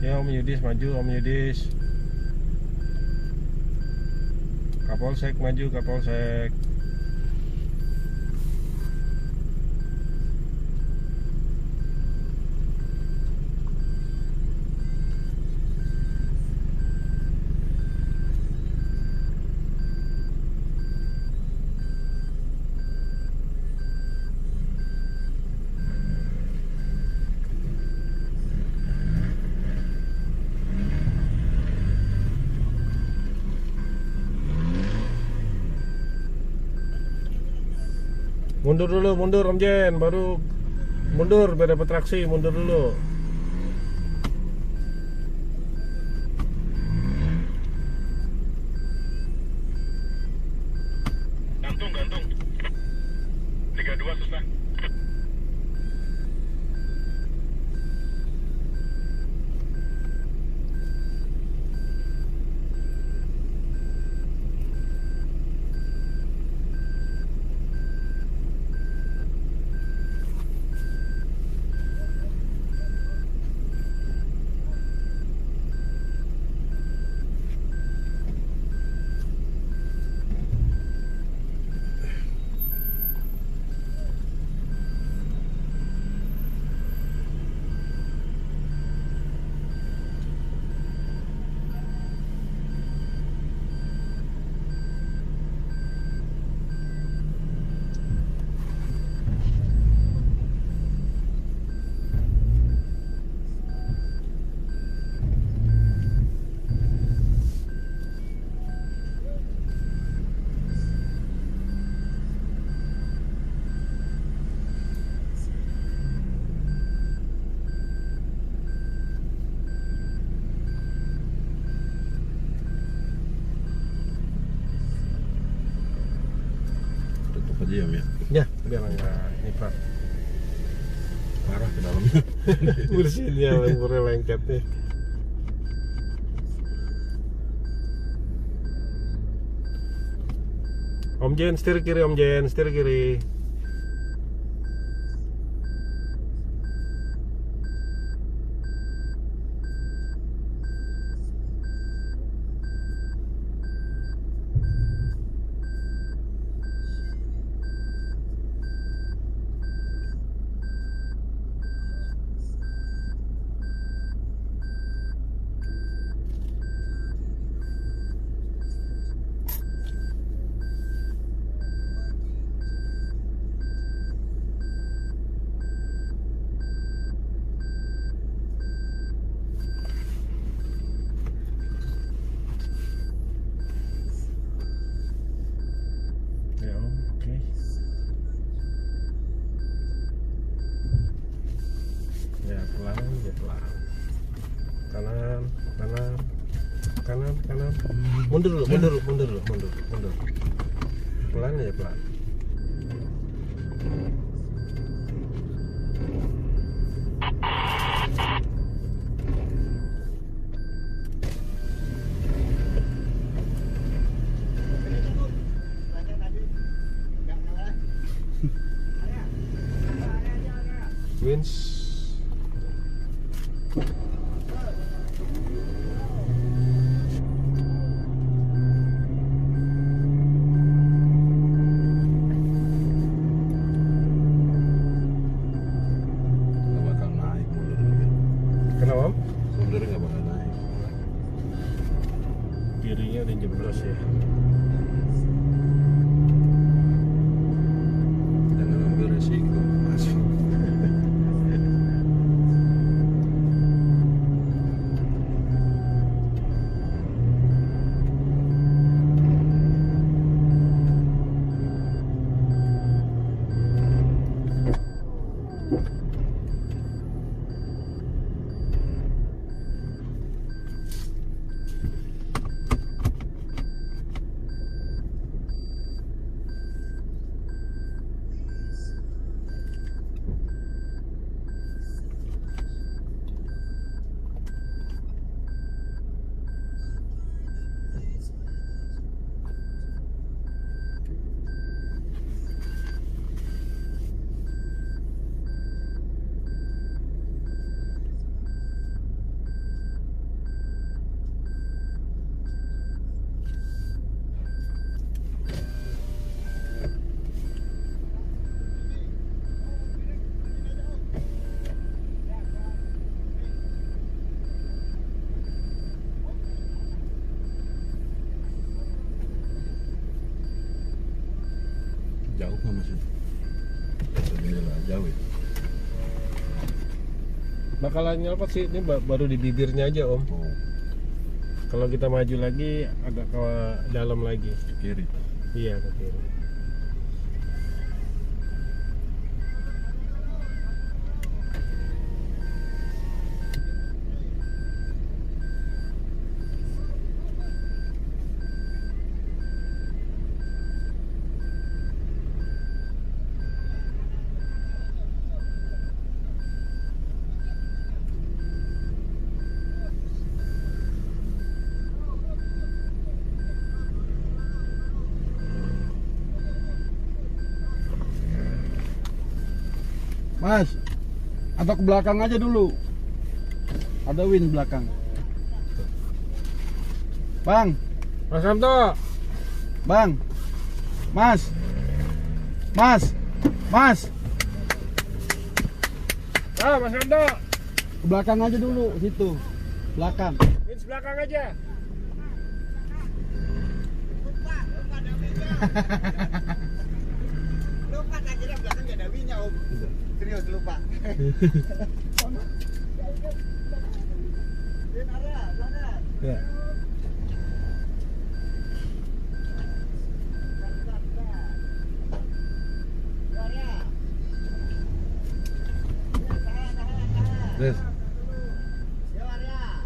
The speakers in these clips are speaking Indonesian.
Ya Om Yudis maju, Om Yudis. Kapolsek maju, Kapolsek. Mundur dulu, mundur Om Jen, baru mundur biar dapat traksi, mundur dulu. Gantung, 32 susah. Tutup aja ya, Mia. Ya, biar nggak nyiprat. Parah ke dalamnya. Bersihin ya lemburnya lengket nih. Om Jen, setir kiri Om Jen, setir kiri. Ya Om, oke. Ya pelan, ya pelan. Kanan, kanan, kanan, kanan. Mundur dulu, mundur dulu, mundur dulu, mundur. Pelan ya pelan. Wins. Nggak bakal naik mundurnya. Kenapa Om? Mundurnya nggak bakal naik. Kirinya udah jeblos ya. Jangan ambil resiko. Masuk. Jauh nggak Mas? Jendela jauh ya? Bakalan nyelpot sih, ini baru di bibirnya aja Om. Oh, Kalau kita maju lagi agak ke dalam lagi. ke kiri. Iya ke kiri. Mas, atau ke belakang aja dulu. Ada Win belakang. Bang, Mas Hamto, Bang. Mas. Mas. Mas. Mas Hamto, Ke belakang aja dulu situ. Belakang. Wins belakang aja. Lupa tak kira belakang gak ada winya Om. Serius lupa. Win arah, belakang. Ya. Bentar. Arah. Tahan. Des, Yo arah.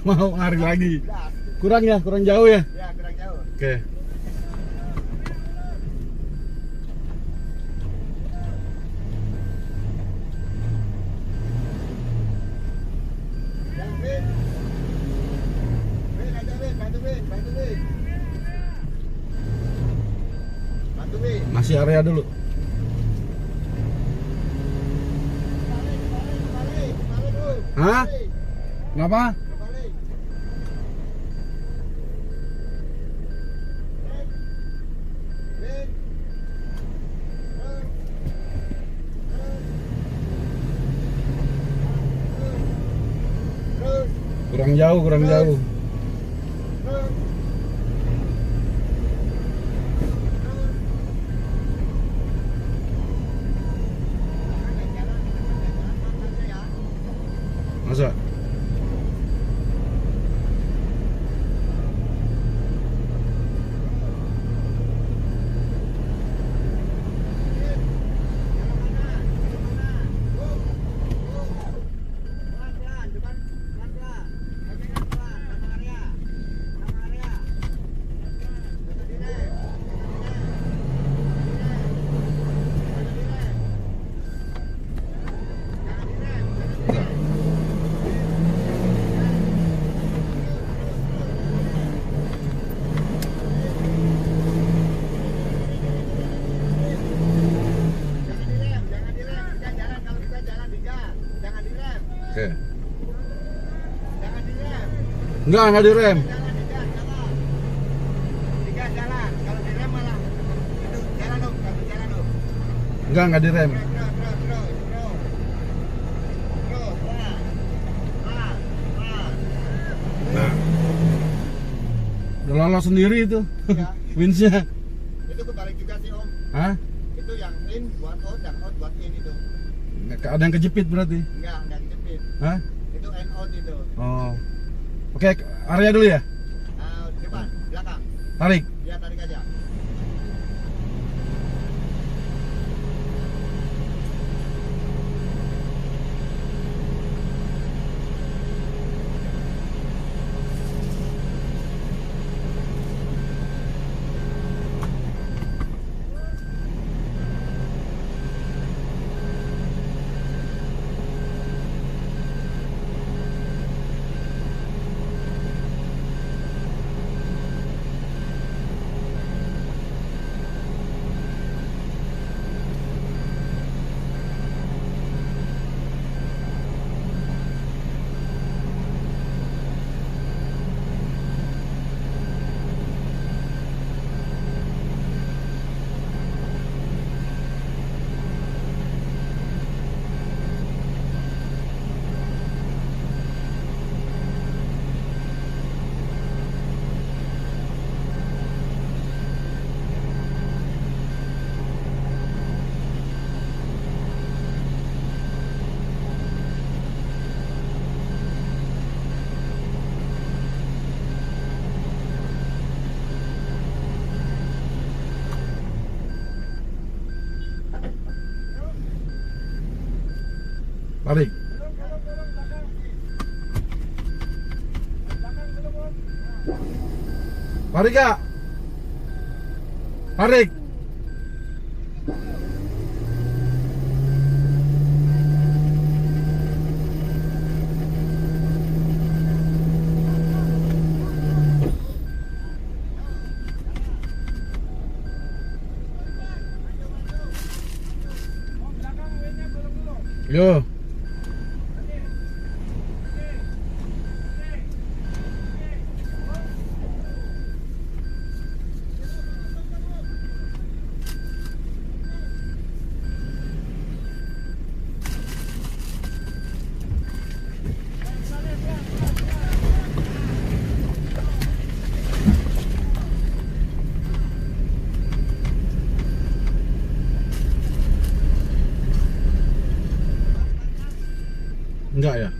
Mau lari lagi. Kurang ya, kurang jauh ya. Ya, kurang jauh. Oke. Yang Win. Win aja Win, bantu Win, bantu Win. Bantu Win. Masih area dulu. Kembali dulu. Hah? Kenapa? Kembali. Win. Terus. Kurang jauh, kurang jauh. Terus. Enggak direm. Digas jalan. Kalau direm malah itu jalan dong, kabel jalan dong. Enggak direm. Terus. Nah, Udah lolos sendiri itu. Ya, Winch-nya. itu kebalik juga sih Om. Hah? Itu yang in buat out, yang out buat in itu. Ada yang kejepit berarti. Enggak dijepit. Hah? Itu in out itu. Oh. Oke, area dulu ya. Depan, belakang. Tarik. Ya tarik aja. Tarik. Tarik Kak. Tarik. Yo. Enggak ya?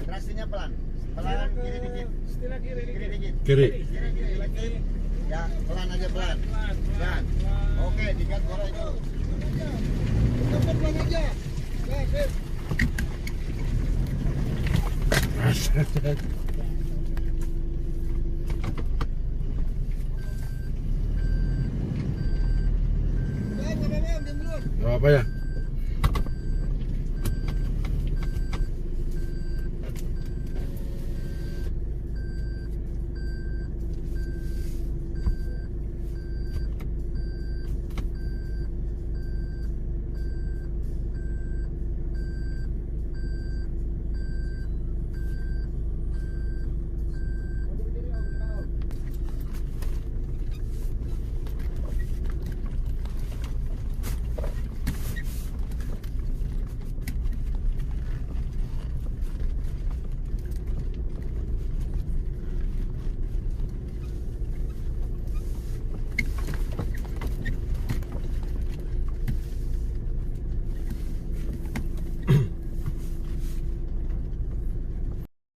Traksinya pelan. Pelan kiri dikit. Kiri dikit. Kiri. Kiri dikit. Ya, pelan aja pelan. Pelan. Oke, dikat bola itu. Cepat pelan aja. Ya, sip. Gak apa ya?